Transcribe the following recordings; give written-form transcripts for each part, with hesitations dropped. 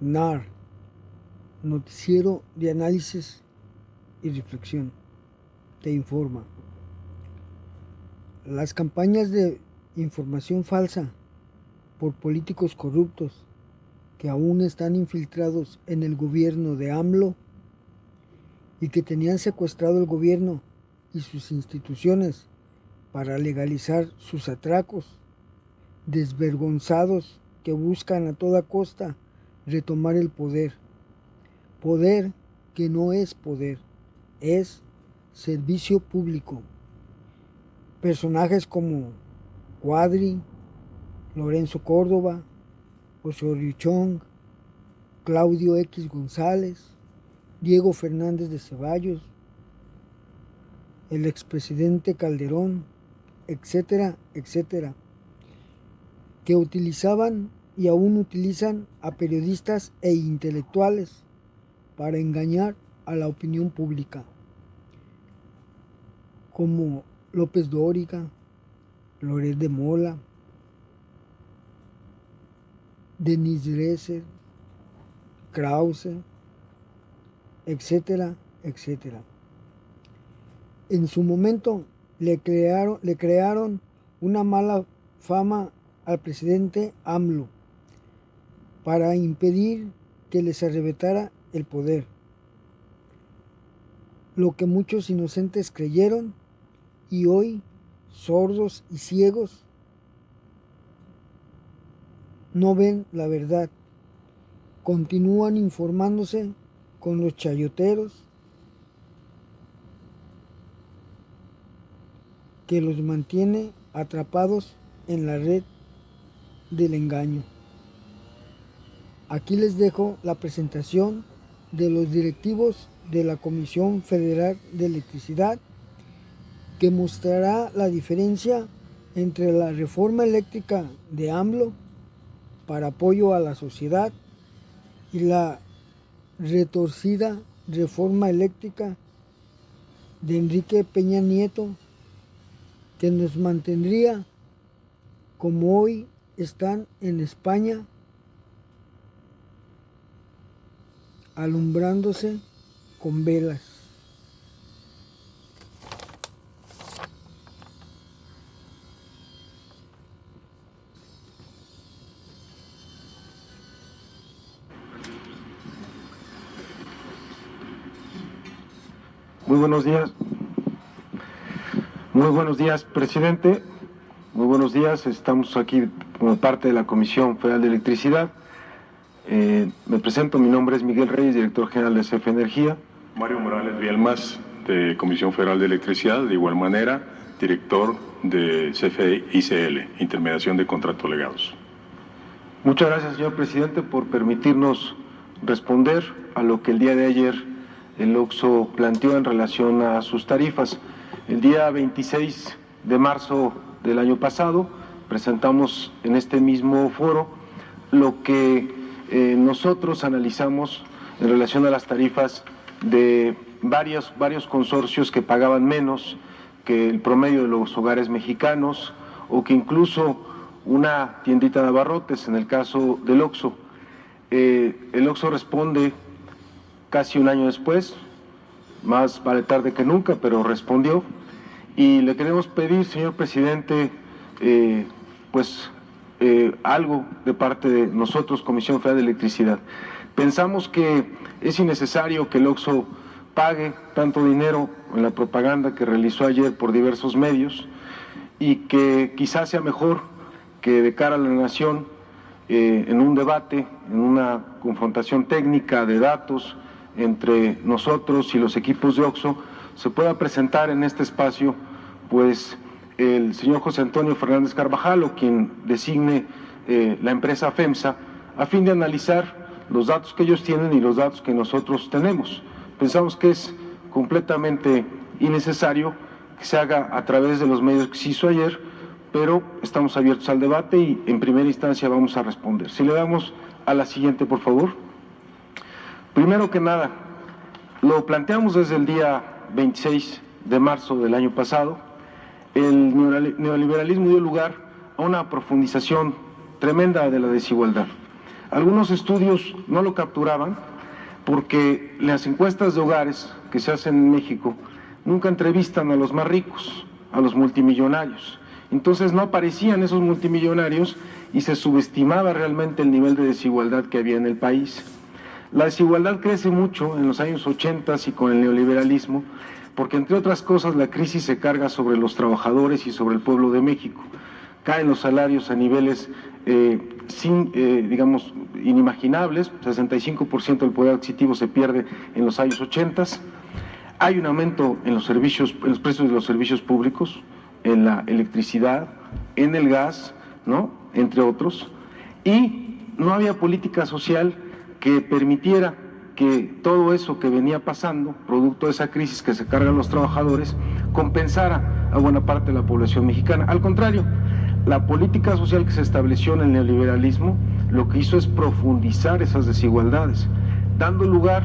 NAR, Noticiero de Análisis y Reflexión, te informa. Las campañas de información falsa por políticos corruptos que aún están infiltrados en el gobierno de AMLO y que tenían secuestrado el gobierno y sus instituciones para legalizar sus atracos, desvergonzados que buscan a toda costa retomar el poder. Poder que no es poder, es servicio público. Personajes como Cuadri, Lorenzo Córdoba, Osorio Chong, Claudio X González, Diego Fernández de Ceballos, el expresidente Calderón, etcétera, etcétera, que utilizaban y aún utilizan a periodistas e intelectuales para engañar a la opinión pública, como López Dóriga, Loret de Mola, Denise Dresser, Krause, etcétera, etcétera. En su momento le crearon una mala fama al presidente AMLO para impedir que les arrebatara el poder. Lo que muchos inocentes creyeron y hoy, sordos y ciegos, no ven la verdad. Continúan informándose con los chayoteros que los mantiene atrapados en la red del engaño. Aquí les dejo la presentación de los directivos de la Comisión Federal de Electricidad, que mostrará la diferencia entre la reforma eléctrica de AMLO para apoyo a la sociedad y la retorcida reforma eléctrica de Enrique Peña Nieto, que nos mantendría como hoy están en España, alumbrándose con velas. Muy buenos días. Muy buenos días, presidente. Muy buenos días. Estamos aquí como parte de la Comisión Federal de Electricidad. Me presento, mi nombre es Miguel Reyes, director general de CFE Energía. Mario Morales Vielmas, de Comisión Federal de Electricidad, de igual manera, director de CFE ICL, Intermediación de Contratos Legados. Muchas gracias, señor presidente, por permitirnos responder a lo que el día de ayer el OXXO planteó en relación a sus tarifas. El día 26 de marzo del año pasado presentamos en este mismo foro lo que nosotros analizamos en relación a las tarifas de varios consorcios que pagaban menos que el promedio de los hogares mexicanos, o que incluso una tiendita de abarrotes, en el caso del OXXO. El OXXO responde casi un año después, más vale tarde que nunca, pero respondió, y le queremos pedir, señor presidente, algo de parte de nosotros, Comisión Federal de Electricidad. Pensamos que es innecesario que el OXXO pague tanto dinero en la propaganda que realizó ayer por diversos medios, y que quizás sea mejor que de cara a la nación, en un debate, en una confrontación técnica de datos entre nosotros y los equipos de OXXO, se pueda presentar en este espacio pues el señor José Antonio Fernández Carvajal, o quien designe la empresa FEMSA, a fin de analizar los datos que ellos tienen y los datos que nosotros tenemos. Pensamos que es completamente innecesario que se haga a través de los medios que se hizo ayer, pero estamos abiertos al debate y en primera instancia vamos a responder. Si le damos a la siguiente, por favor. Primero que nada, lo planteamos desde el día 26 de marzo del año pasado. El neoliberalismo dio lugar a una profundización tremenda de la desigualdad. Algunos estudios no lo capturaban porque las encuestas de hogares que se hacen en México nunca entrevistan a los más ricos, a los multimillonarios. Entonces no aparecían esos multimillonarios y se subestimaba realmente el nivel de desigualdad que había en el país. La desigualdad crece mucho en los años 80 y con el neoliberalismo, porque entre otras cosas la crisis se carga sobre los trabajadores y sobre el pueblo de México. Caen los salarios a niveles digamos, inimaginables, 65% del poder adquisitivo se pierde en los años 80. Hay un aumento en los precios de los servicios públicos, en la electricidad, en el gas, ¿no?, entre otros, y no había política social que permitiera que todo eso que venía pasando, producto de esa crisis que se cargan los trabajadores, compensara a buena parte de la población mexicana. Al contrario, la política social que se estableció en el neoliberalismo lo que hizo es profundizar esas desigualdades, dando lugar,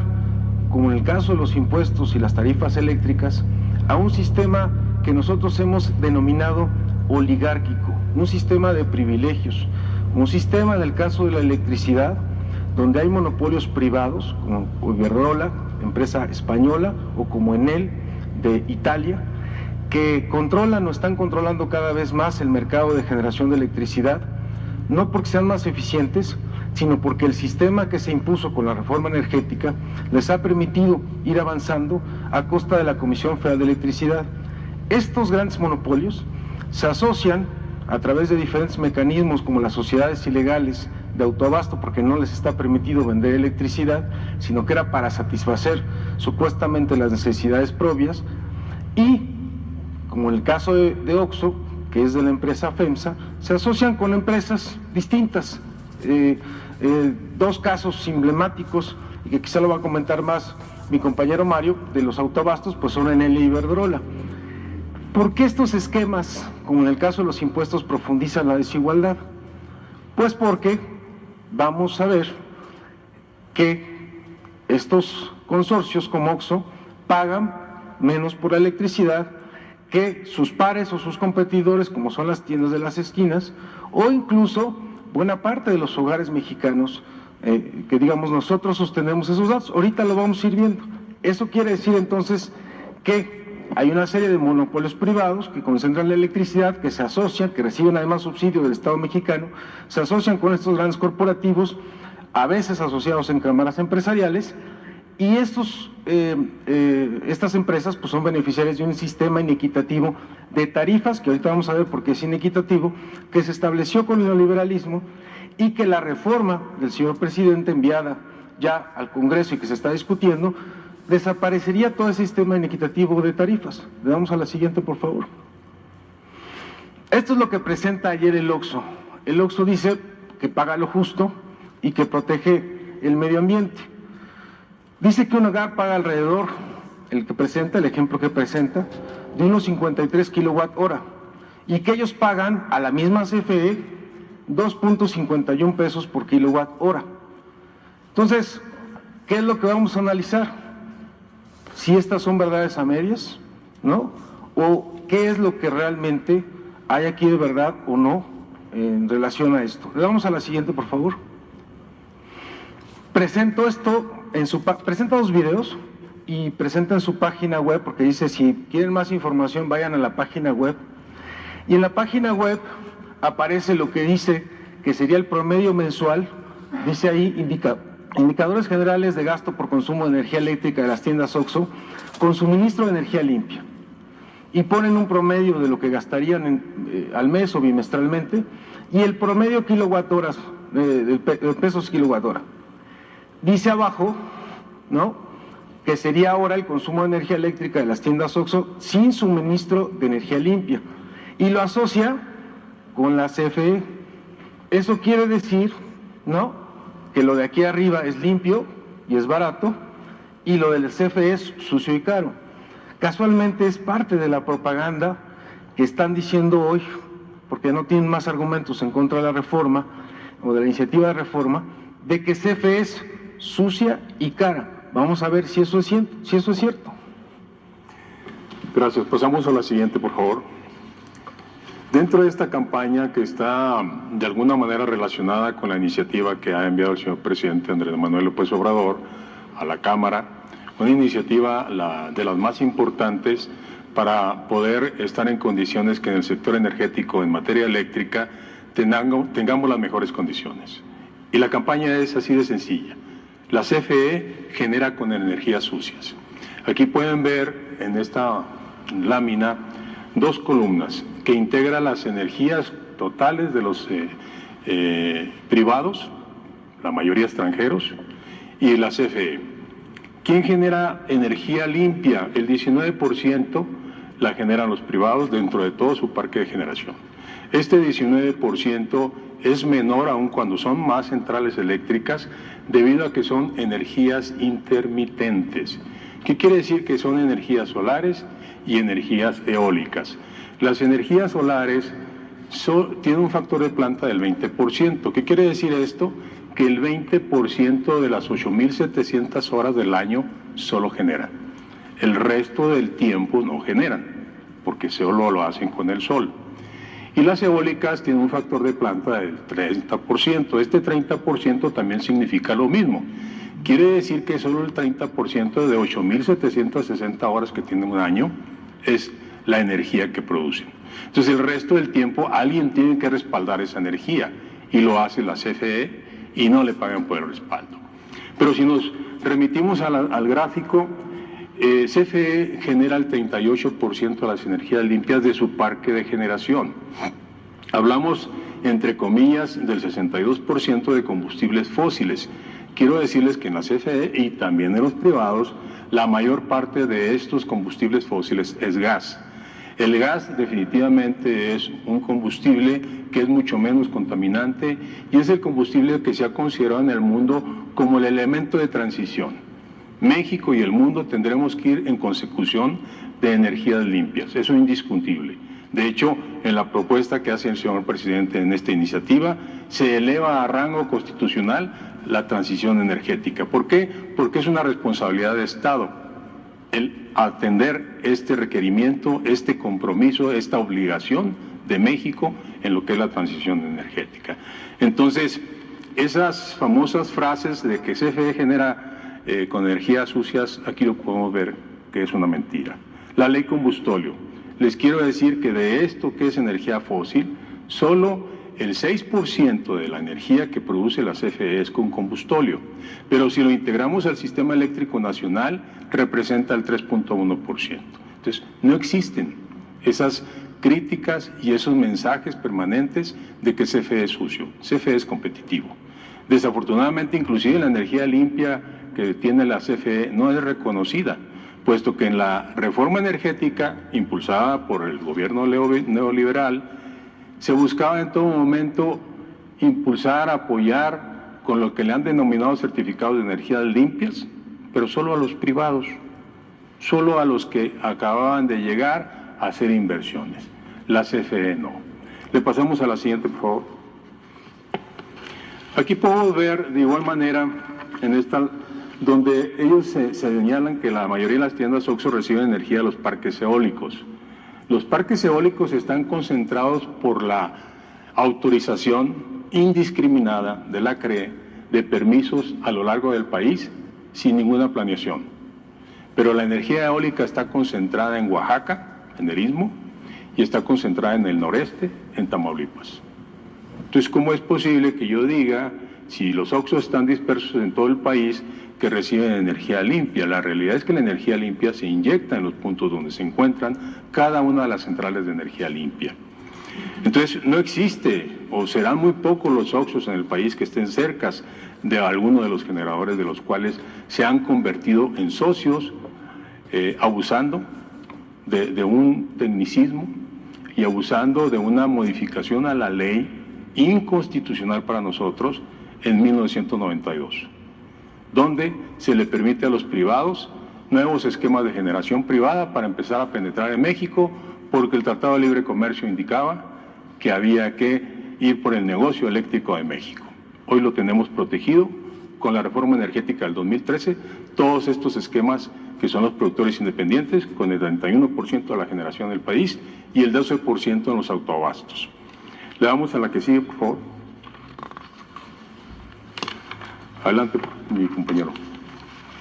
como en el caso de los impuestos y las tarifas eléctricas, a un sistema que nosotros hemos denominado oligárquico, un sistema de privilegios, un sistema, en el caso de la electricidad, donde hay monopolios privados, como Iberdrola, empresa española, o como Enel, de Italia, que controlan o están controlando cada vez más el mercado de generación de electricidad, no porque sean más eficientes, sino porque el sistema que se impuso con la reforma energética les ha permitido ir avanzando a costa de la Comisión Federal de Electricidad. Estos grandes monopolios se asocian a través de diferentes mecanismos como las sociedades ilegales de autoabasto, porque no les está permitido vender electricidad, sino que era para satisfacer supuestamente las necesidades propias, y como en el caso de OXXO, que es de la empresa FEMSA, se asocian con empresas distintas. Dos casos emblemáticos, y que quizá lo va a comentar más mi compañero Mario, de los autoabastos, pues son Enel y Iberdrola. ¿Por qué estos esquemas, como en el caso de los impuestos, profundizan la desigualdad? Pues porque vamos a ver que estos consorcios como OXXO pagan menos por la electricidad que sus pares o sus competidores, como son las tiendas de las esquinas, o incluso buena parte de los hogares mexicanos, que digamos nosotros sostenemos esos datos. Ahorita lo vamos a ir viendo. Eso quiere decir entonces que hay una serie de monopolios privados que concentran la electricidad, que se asocian, que reciben además subsidio del Estado mexicano, se asocian con estos grandes corporativos, a veces asociados en cámaras empresariales, y estas empresas pues son beneficiarias de un sistema inequitativo de tarifas, que ahorita vamos a ver por qué es inequitativo, que se estableció con el neoliberalismo, y que la reforma del señor presidente enviada ya al Congreso y que se está discutiendo, desaparecería todo ese sistema inequitativo de tarifas. Le damos a la siguiente, por favor. Esto es lo que presenta ayer el OXXO. El OXXO dice que paga lo justo y que protege el medio ambiente. Dice que un hogar paga alrededor, el ejemplo que presenta, de unos 53 kilowatt-hora, y que ellos pagan a la misma CFE 2.51 pesos por kilowatt-hora. Entonces, ¿qué es lo que vamos a analizar? Si estas son verdades a medias, ¿no? O qué es lo que realmente hay aquí de verdad o no en relación a esto. Le damos a la siguiente, por favor. Presento esto presenta dos videos y presenta en su página web, porque dice si quieren más información vayan a la página web, y en la página web aparece lo que dice que sería el promedio mensual. Dice ahí, indicadores generales de gasto por consumo de energía eléctrica de las tiendas OXXO con suministro de energía limpia, y ponen un promedio de lo que gastarían al mes o bimestralmente, y el promedio kilowatt-horas, de pesos kilowatt-hora. Dice abajo, ¿no?, que sería ahora el consumo de energía eléctrica de las tiendas OXXO sin suministro de energía limpia, y lo asocia con la CFE. Eso quiere decir, ¿no?, que lo de aquí arriba es limpio y es barato, y lo del CFE es sucio y caro. Casualmente es parte de la propaganda que están diciendo hoy, porque no tienen más argumentos en contra de la reforma o de la iniciativa de reforma, de que CFE es sucia y cara. Vamos a ver si eso es cierto. Gracias. Pasamos a la siguiente, por favor. Dentro de esta campaña, que está de alguna manera relacionada con la iniciativa que ha enviado el señor presidente Andrés Manuel López Obrador a la Cámara, una iniciativa de las más importantes para poder estar en condiciones que en el sector energético, en materia eléctrica, tengamos las mejores condiciones. Y la campaña es así de sencilla. La CFE genera con energías sucias. Aquí pueden ver en esta lámina dos columnas que integran las energías totales de los privados, la mayoría extranjeros, y la CFE. ¿Quién genera energía limpia? El 19% la generan los privados dentro de todo su parque de generación. Este 19% es menor aún cuando son más centrales eléctricas, debido a que son energías intermitentes. ¿Qué quiere decir? Que son energías solares y energías eólicas. Las energías solares tienen un factor de planta del 20%. ¿Qué quiere decir esto? Que el 20% de las 8.700 horas del año solo generan. El resto del tiempo no generan, porque solo lo hacen con el sol. Y las eólicas tienen un factor de planta del 30%. Este 30% también significa lo mismo. Quiere decir que solo el 30% de 8.760 horas que tienen un año es la energía que producen. Entonces el resto del tiempo alguien tiene que respaldar esa energía, y lo hace la CFE, y no le pagan por el respaldo. Pero si nos remitimos al gráfico, CFE genera el 38% de las energías limpias de su parque de generación. Hablamos, entre comillas, del 62% de combustibles fósiles. Quiero decirles que en la CFE y también en los privados, la mayor parte de estos combustibles fósiles es gas. El gas definitivamente es un combustible que es mucho menos contaminante, y es el combustible que se ha considerado en el mundo como el elemento de transición. México y el mundo tendremos que ir en consecución de energías limpias, eso es indiscutible. De hecho, en la propuesta que hace el señor presidente en esta iniciativa, se eleva a rango constitucional la transición energética. ¿Por qué? Porque es una responsabilidad de Estado el atender este requerimiento, este compromiso, esta obligación de México en lo que es la transición energética. Entonces, esas famosas frases de que CFE genera con energías sucias, aquí lo podemos ver que es una mentira. La ley combustóleo. Les quiero decir que de esto que es energía fósil, solo el 6% de la energía que produce la CFE es con combustóleo, pero si lo integramos al sistema eléctrico nacional, representa el 3.1%. Entonces, no existen esas críticas y esos mensajes permanentes de que CFE es sucio. CFE es competitivo. Desafortunadamente, inclusive la energía limpia que tiene la CFE no es reconocida, puesto que en la reforma energética impulsada por el gobierno neoliberal se buscaba en todo momento impulsar, apoyar con lo que le han denominado certificados de energías limpias, pero solo a los privados, solo a los que acababan de llegar a hacer inversiones. La CFE no. Le pasamos a la siguiente, por favor. Aquí podemos ver de igual manera en esta, donde ellos se señalan que la mayoría de las tiendas OXXO reciben energía de los parques eólicos. Los parques eólicos están concentrados por la autorización indiscriminada de la CRE de permisos a lo largo del país sin ninguna planeación. Pero la energía eólica está concentrada en Oaxaca, en el Istmo, y está concentrada en el noreste, en Tamaulipas. Entonces, ¿cómo es posible que yo diga, si los OXXO están dispersos en todo el país, que reciben energía limpia? La realidad es que la energía limpia se inyecta en los puntos donde se encuentran cada una de las centrales de energía limpia. Entonces, no existe, o serán muy pocos los OXXOs en el país que estén cerca de alguno de los generadores, de los cuales se han convertido en socios, abusando de un tecnicismo y abusando de una modificación a la ley inconstitucional para nosotros en 1992, donde se le permite a los privados nuevos esquemas de generación privada para empezar a penetrar en México, porque el Tratado de Libre Comercio indicaba que había que ir por el negocio eléctrico de México. Hoy lo tenemos protegido con la reforma energética del 2013. Todos estos esquemas que son los productores independientes, con el 31% de la generación del país y el 12% en los autoabastos. Le damos a la que sigue, por favor. Adelante, mi compañero.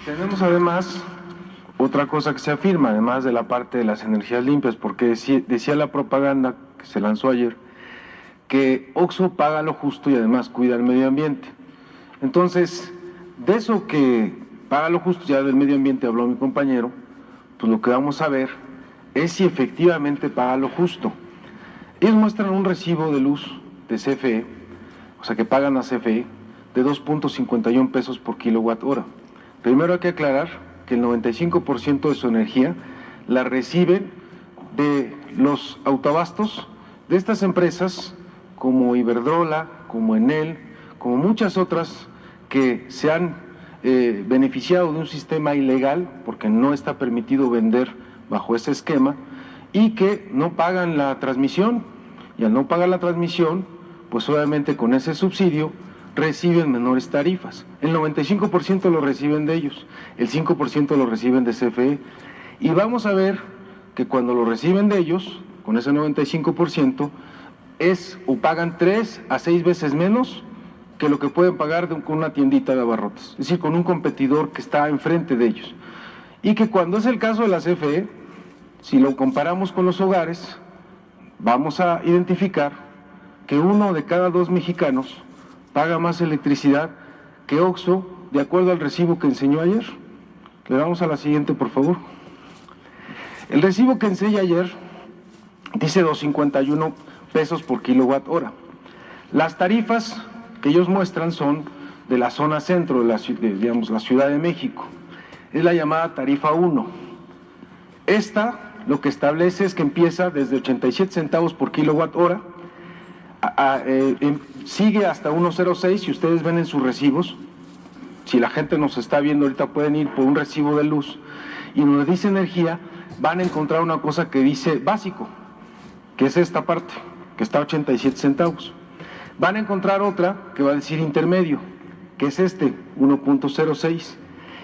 Tenemos además otra cosa que se afirma, además de la parte de las energías limpias, porque decía la propaganda que se lanzó ayer, que OXXO paga lo justo y además cuida el medio ambiente. Entonces, de eso que paga lo justo, ya del medio ambiente habló mi compañero, pues lo que vamos a ver es si efectivamente paga lo justo. Ellos muestran un recibo de luz de CFE, o sea que pagan a CFE, de 2.51 pesos por kilowatt hora. Primero hay que aclarar que el 95% de su energía la reciben de los autoabastos de estas empresas como Iberdrola, como Enel, como muchas otras que se han beneficiado de un sistema ilegal porque no está permitido vender bajo ese esquema y que no pagan la transmisión, y al no pagar la transmisión, pues obviamente con ese subsidio reciben menores tarifas. El 95% lo reciben de ellos, el 5% lo reciben de CFE, y vamos a ver que cuando lo reciben de ellos, con ese 95%, o pagan 3 a 6 veces menos que lo que pueden pagar con una tiendita de abarrotes, es decir, con un competidor que está enfrente de ellos. Y que cuando es el caso de la CFE, si lo comparamos con los hogares, vamos a identificar que 1 de cada 2 mexicanos paga más electricidad que OXXO, de acuerdo al recibo que enseñó ayer. Le damos a la siguiente, por favor. El recibo que enseñé ayer dice 2.51 pesos por kilowatt hora. Las tarifas que ellos muestran son de la zona centro, digamos, la Ciudad de México. Es la llamada tarifa 1. Esta lo que establece es que empieza desde 87 centavos por kilowatt hora, sigue hasta 1.06, si ustedes ven en sus recibos, si la gente nos está viendo ahorita pueden ir por un recibo de luz, y donde dice energía, van a encontrar una cosa que dice básico, que es esta parte, que está a 87 centavos. Van a encontrar otra que va a decir intermedio, que es 1.06,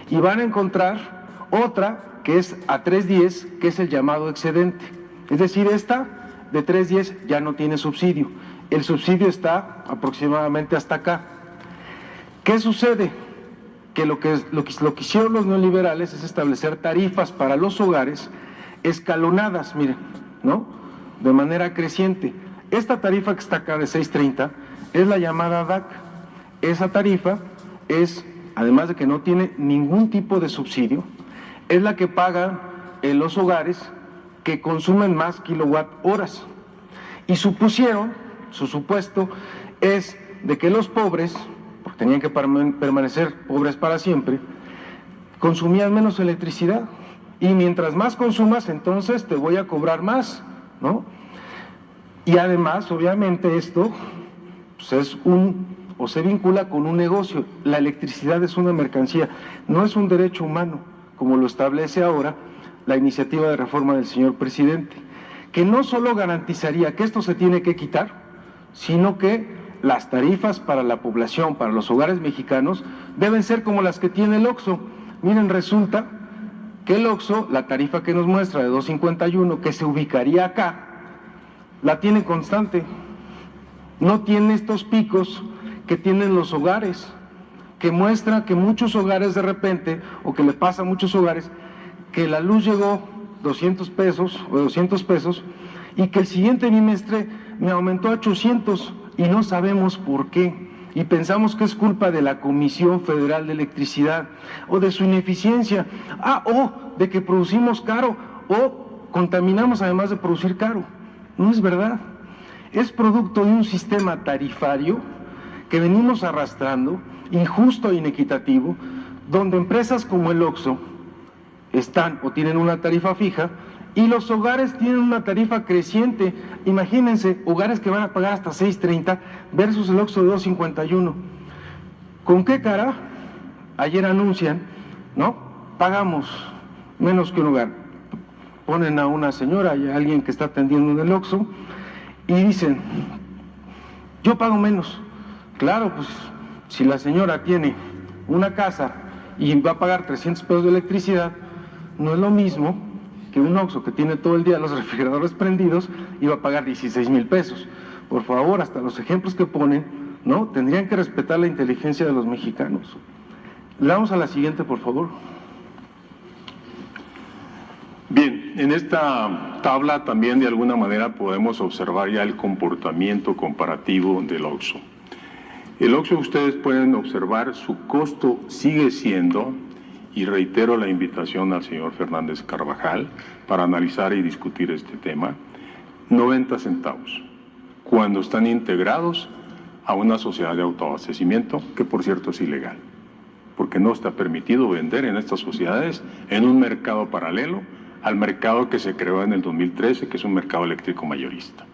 y van a encontrar otra que es a 3.10, que es el llamado excedente. Es decir, esta de 3.10 ya no tiene subsidio. El subsidio está aproximadamente hasta acá. ¿Qué sucede? Que lo que hicieron los neoliberales es establecer tarifas para los hogares escalonadas, miren, ¿no? De manera creciente. Esta tarifa que está acá de 6.30 es la llamada DAC. Esa tarifa es, además de que no tiene ningún tipo de subsidio, es la que pagan los hogares que consumen más kilowatt horas. Y su supuesto es de que los pobres, porque tenían que permanecer pobres para siempre, consumían menos electricidad. Y mientras más consumas, entonces te voy a cobrar más, ¿no? Y además, obviamente, esto pues se vincula con un negocio. La electricidad es una mercancía, no es un derecho humano, como lo establece ahora la iniciativa de reforma del señor presidente, que no solo garantizaría que esto se tiene que quitar, sino que las tarifas para la población, para los hogares mexicanos, deben ser como las que tiene el OXXO. Miren, resulta que el OXXO, la tarifa que nos muestra de 2.51, que se ubicaría acá, la tiene constante. No tiene estos picos que tienen los hogares, que muestra que muchos hogares de repente, o que le pasa a muchos hogares, que la luz llegó 200 pesos o 200 pesos y que el siguiente bimestre me aumentó a 800 y no sabemos por qué. Y pensamos que es culpa de la Comisión Federal de Electricidad o de su ineficiencia, o de que producimos caro o contaminamos además de producir caro. No es verdad. Es producto de un sistema tarifario que venimos arrastrando, injusto e inequitativo, donde empresas como el OXXO están o tienen una tarifa fija y los hogares tienen una tarifa creciente. Imagínense, hogares que van a pagar hasta 6.30 versus el OXXO de 2.51. ¿Con qué cara? Ayer anuncian, ¿no? Pagamos menos que un hogar. Ponen a una señora y a alguien que está atendiendo en el OXXO y dicen, yo pago menos. Claro, pues si la señora tiene una casa y va a pagar 300 pesos de electricidad, No es lo mismo que un Oxxo que tiene todo el día los refrigeradores prendidos iba a pagar 16,000 pesos. Por favor, hasta los ejemplos que ponen, ¿no? Tendrían que respetar la inteligencia de los mexicanos. Le damos a la siguiente, por favor. Bien, en esta tabla también de alguna manera podemos observar ya el comportamiento comparativo del Oxxo. El Oxxo, ustedes pueden observar, su costo sigue siendo, y reitero la invitación al señor Fernández Carvajal para analizar y discutir este tema, 90 centavos, cuando están integrados a una sociedad de autoabastecimiento, que por cierto es ilegal, porque no está permitido vender en estas sociedades en un mercado paralelo al mercado que se creó en el 2013, que es un mercado eléctrico mayorista.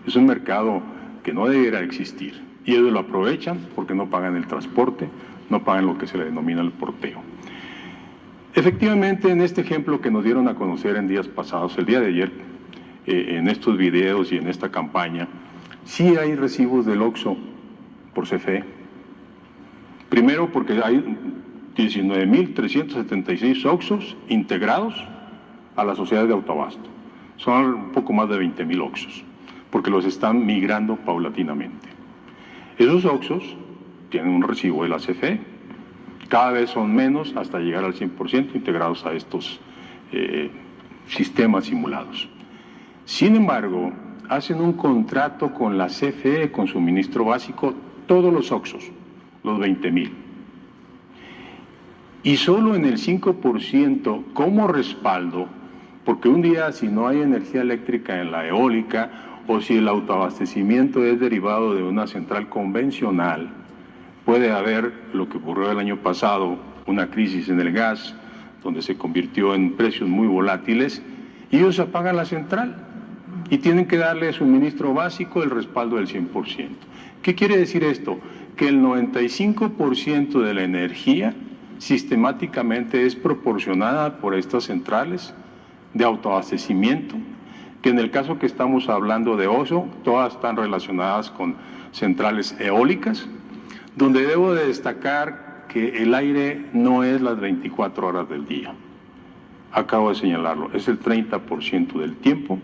Es un mercado que no debiera existir, y ellos lo aprovechan porque no pagan el transporte, no pagan lo que se le denomina el porteo. Efectivamente, en este ejemplo que nos dieron a conocer en días pasados, el día de ayer, en estos videos y en esta campaña, sí hay recibos del Oxxo por CFE. Primero porque hay 19,376 Oxxos integrados a la sociedad de autoabasto. Son un poco más de 20,000 Oxxos, porque los están migrando paulatinamente. Esos Oxxos tienen un recibo de la CFE. Cada vez son menos hasta llegar al 100% integrados a estos sistemas simulados. Sin embargo, hacen un contrato con la CFE, con suministro básico, todos los Oxxos, los 20,000. Y solo en el 5% como respaldo, porque un día si no hay energía eléctrica en la eólica o si el autoabastecimiento es derivado de una central convencional, puede haber lo que ocurrió el año pasado, una crisis en el gas, donde se convirtió en precios muy volátiles, y ellos apagan la central y tienen que darle suministro básico el respaldo del 100%. ¿Qué quiere decir esto? Que el 95% de la energía sistemáticamente es proporcionada por estas centrales de autoabastecimiento, que en el caso que estamos hablando de Oxxo, todas están relacionadas con centrales eólicas, donde debo de destacar que el aire no es las 24 horas del día. Acabo de señalarlo, es el 30% del tiempo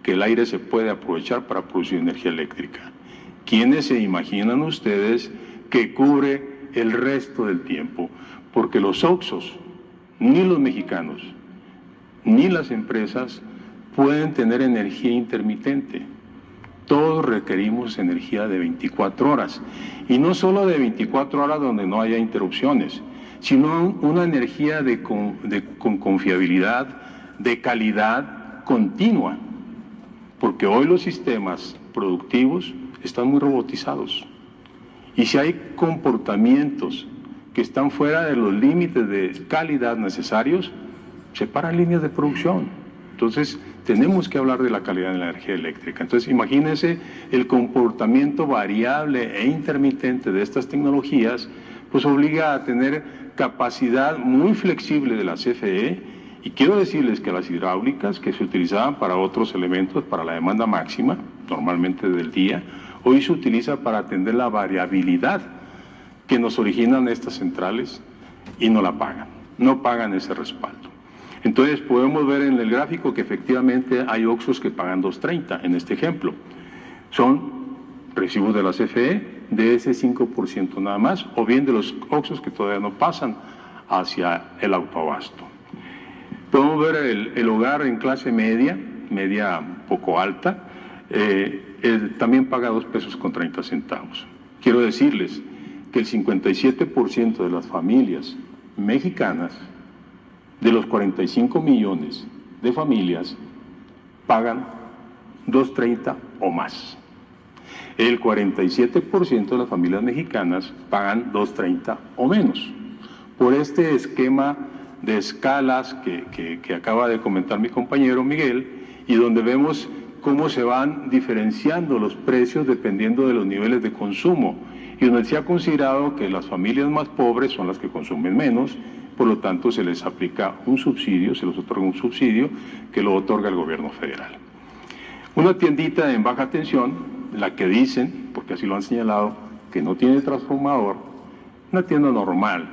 que el aire se puede aprovechar para producir energía eléctrica. ¿Quiénes se imaginan ustedes que cubre el resto del tiempo? Porque los Oxxos, ni los mexicanos, ni las empresas pueden tener energía intermitente. Todos requerimos energía de 24 horas. Y no solo de 24 horas donde no haya interrupciones, sino una energía con confiabilidad, de calidad continua. Porque hoy los sistemas productivos están muy robotizados. Y si hay comportamientos que están fuera de los límites de calidad necesarios, se paran líneas de producción. Entonces, tenemos que hablar de la calidad de la energía eléctrica. Entonces, imagínense el comportamiento variable e intermitente de estas tecnologías, pues obliga a tener capacidad muy flexible de la CFE, y quiero decirles que las hidráulicas que se utilizaban para otros elementos, para la demanda máxima, normalmente del día, hoy se utiliza para atender la variabilidad que nos originan estas centrales y no la pagan, no pagan ese respaldo. Entonces podemos ver en el gráfico que efectivamente hay Oxxos que pagan 2.30 en este ejemplo. Son recibos de la CFE de ese 5% nada más, o bien de los Oxxos que todavía no pasan hacia el autoabasto. Podemos ver el hogar en clase media poco alta, también paga 2 pesos con 30 centavos. Quiero decirles que el 57% de las familias mexicanas, de los 45 millones de familias, pagan 2.30 o más. El 47% de las familias mexicanas pagan 2.30 o menos. Por este esquema de escalas que acaba de comentar mi compañero Miguel, y donde vemos cómo se van diferenciando los precios dependiendo de los niveles de consumo, y donde se ha considerado que las familias más pobres son las que consumen menos, por lo tanto se les aplica un subsidio, se les otorga un subsidio que lo otorga el gobierno federal. Una tiendita en baja tensión, la que dicen, porque así lo han señalado, que no tiene transformador, una tienda normal,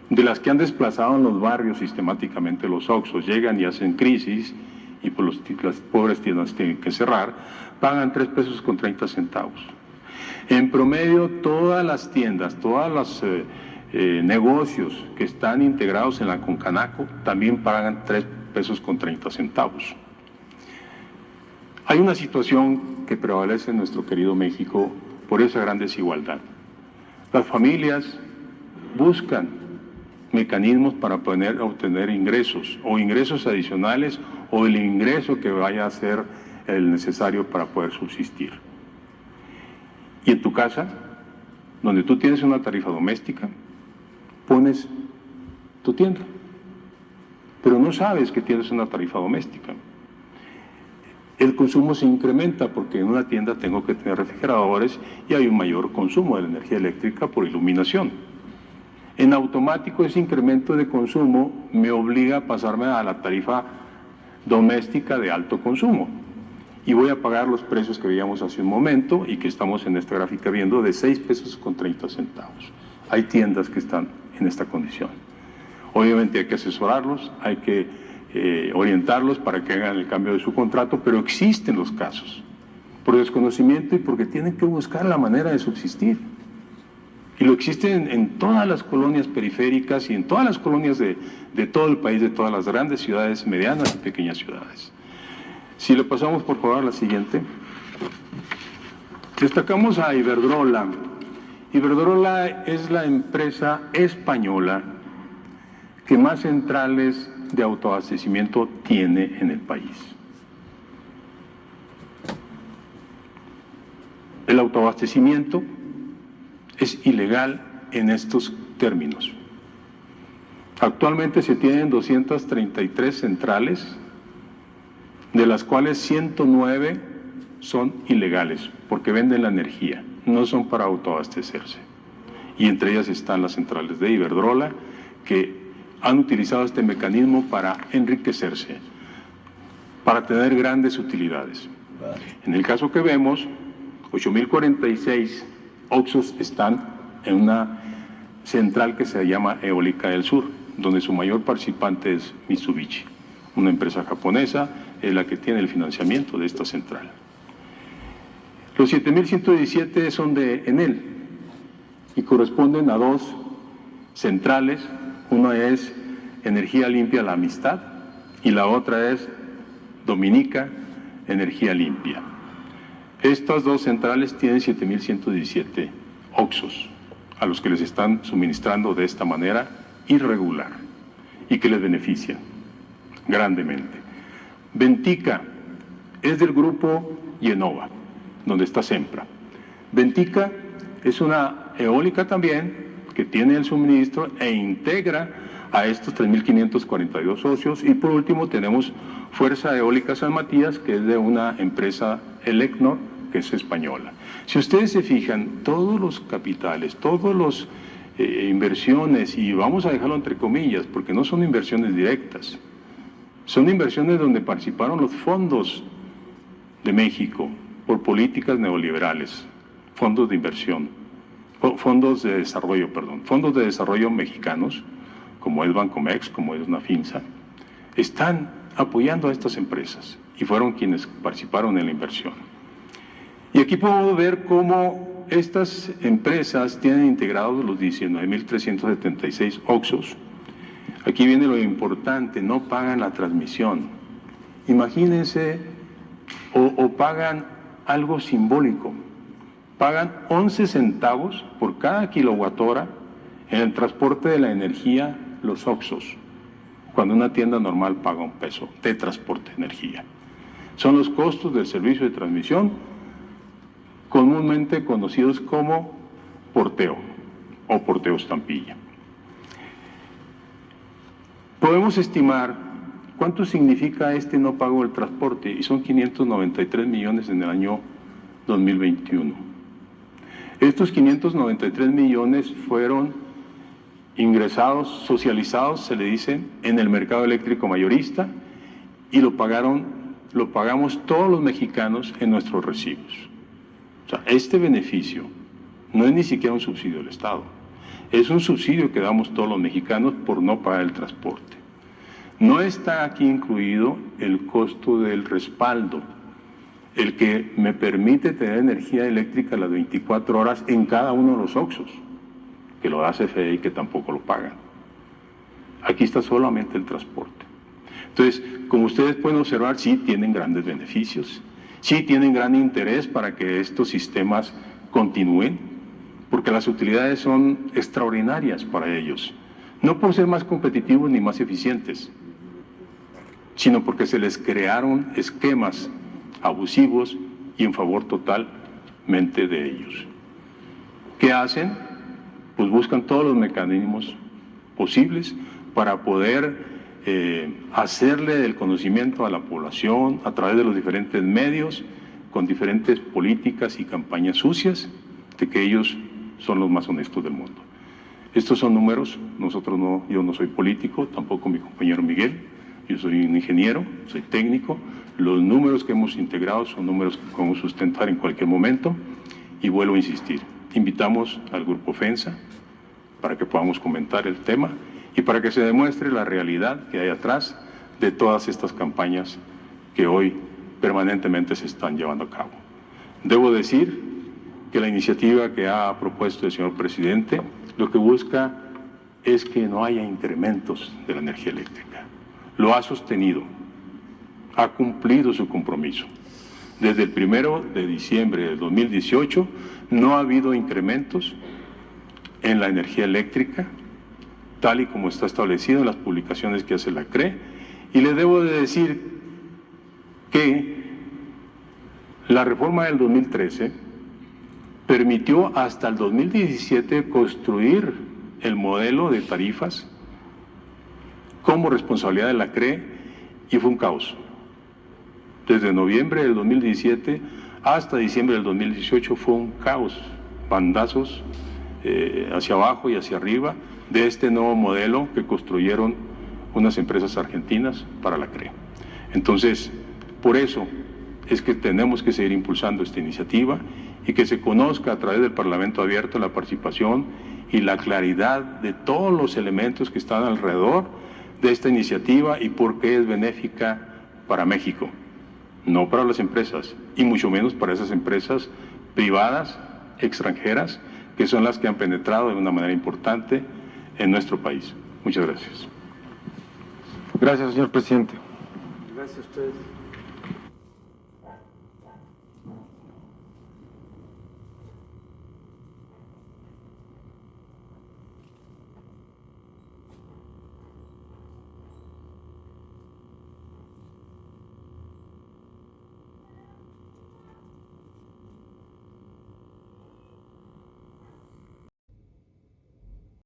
de las que han desplazado en los barrios sistemáticamente los OXXOs, llegan y hacen crisis y pues las pobres tiendas tienen que cerrar, pagan 3 pesos con 30 centavos. En promedio, todas las tiendas, todos los negocios que están integrados en la Concanaco también pagan 3 pesos con 30 centavos. Hay una situación que prevalece en nuestro querido México por esa gran desigualdad. Las familias buscan mecanismos para poder obtener ingresos o ingresos adicionales o el ingreso que vaya a ser el necesario para poder subsistir. Y en tu casa, donde tú tienes una tarifa doméstica, pones tu tienda, pero no sabes que tienes una tarifa doméstica. El consumo se incrementa porque en una tienda tengo que tener refrigeradores y hay un mayor consumo de la energía eléctrica por iluminación. En automático ese incremento de consumo me obliga a pasarme a la tarifa doméstica de alto consumo y voy a pagar los precios que veíamos hace un momento y que estamos en esta gráfica viendo de 6 pesos con 30 centavos. Hay tiendas que están en esta condición. Obviamente hay que asesorarlos, hay que orientarlos para que hagan el cambio de su contrato, pero existen los casos por desconocimiento y porque tienen que buscar la manera de subsistir. Y lo existen en todas las colonias periféricas y en todas las colonias de todo el país, de todas las grandes ciudades, medianas y pequeñas ciudades. Si le pasamos por favor a la siguiente. Destacamos a Iberdrola. Iberdrola es la empresa española que más centrales de autoabastecimiento tiene en el país. El autoabastecimiento es ilegal en estos términos. Actualmente se tienen 233 centrales, de las cuales 109 son ilegales, porque venden la energía, no son para autoabastecerse. Y entre ellas están las centrales de Iberdrola, que han utilizado este mecanismo para enriquecerse, para tener grandes utilidades. En el caso que vemos, 8.046 OXXOs están en una central que se llama Eólica del Sur, donde su mayor participante es Mitsubishi, una empresa japonesa, es la que tiene el financiamiento de esta central. Los 7.117 son de Enel y corresponden a 2 centrales. Una es Energía Limpia La Amistad y la otra es Dominica Energía Limpia. Estas 2 centrales tienen 7.117 OXXOs a los que les están suministrando de esta manera irregular y que les benefician grandemente. Ventica es del grupo Yenova, donde está Sempra. Ventica es una eólica también que tiene el suministro e integra a estos 3.542 socios. Y por último tenemos Fuerza Eólica San Matías, que es de una empresa Elecnor, que es española. Si ustedes se fijan, todos los capitales, todas las inversiones, y vamos a dejarlo entre comillas, porque no son inversiones directas, son inversiones donde participaron los fondos de México por políticas neoliberales, fondos de inversión, fondos de desarrollo mexicanos, como es Bancomex, como es Nafinsa, están apoyando a estas empresas y fueron quienes participaron en la inversión. Y aquí podemos ver cómo estas empresas tienen integrados los 19.376 OXXOs. Aquí viene lo importante, no pagan la transmisión. Imagínense, o pagan algo simbólico. Pagan 11 centavos por cada kilowatthora en el transporte de la energía, los OXXOs, cuando una tienda normal paga 1 peso de transporte de energía. Son los costos del servicio de transmisión, comúnmente conocidos como porteo o porteo estampilla. Podemos estimar cuánto significa este no pago del transporte, y son 593 millones en el año 2021. Estos 593 millones fueron ingresados, socializados, se le dice, en el mercado eléctrico mayorista, y lo pagamos todos los mexicanos en nuestros recibos. O sea, este beneficio no es ni siquiera un subsidio del Estado. Es un subsidio que damos todos los mexicanos por no pagar el transporte. No está aquí incluido el costo del respaldo, el que me permite tener energía eléctrica las 24 horas en cada uno de los OXXOs, que lo da CFE y que tampoco lo pagan. Aquí está solamente el transporte. Entonces, como ustedes pueden observar, sí tienen grandes beneficios, sí tienen gran interés para que estos sistemas continúen, porque las utilidades son extraordinarias para ellos, no por ser más competitivos ni más eficientes, sino porque se les crearon esquemas abusivos y en favor totalmente de ellos. ¿Qué hacen? Pues buscan todos los mecanismos posibles para poder hacerle del conocimiento a la población a través de los diferentes medios, con diferentes políticas y campañas sucias, de que ellos son los más honestos del mundo. Estos son números, yo no soy político, tampoco mi compañero Miguel, yo soy un ingeniero, soy técnico. Los números que hemos integrado son números que podemos sustentar en cualquier momento y vuelvo a insistir, invitamos al Grupo FENSA para que podamos comentar el tema y para que se demuestre la realidad que hay atrás de todas estas campañas que hoy permanentemente se están llevando a cabo. Debo decir que la iniciativa que ha propuesto el señor presidente lo que busca es que no haya incrementos de la energía eléctrica. Lo ha sostenido, ha cumplido su compromiso. Desde el 1 de diciembre del 2018 no ha habido incrementos en la energía eléctrica, tal y como está establecido en las publicaciones que hace la CRE, y le debo de decir que la reforma del 2013 permitió hasta el 2017 construir el modelo de tarifas como responsabilidad de la CRE y fue un caos. Desde noviembre del 2017 hasta diciembre del 2018 fue un caos, bandazos hacia abajo y hacia arriba de este nuevo modelo que construyeron unas empresas argentinas para la CRE. Entonces, por eso es que tenemos que seguir impulsando esta iniciativa y que se conozca a través del Parlamento abierto la participación y la claridad de todos los elementos que están alrededor de esta iniciativa y por qué es benéfica para México, no para las empresas y mucho menos para esas empresas privadas, extranjeras, que son las que han penetrado de una manera importante en nuestro país. Muchas gracias. Gracias, señor presidente. Gracias a ustedes.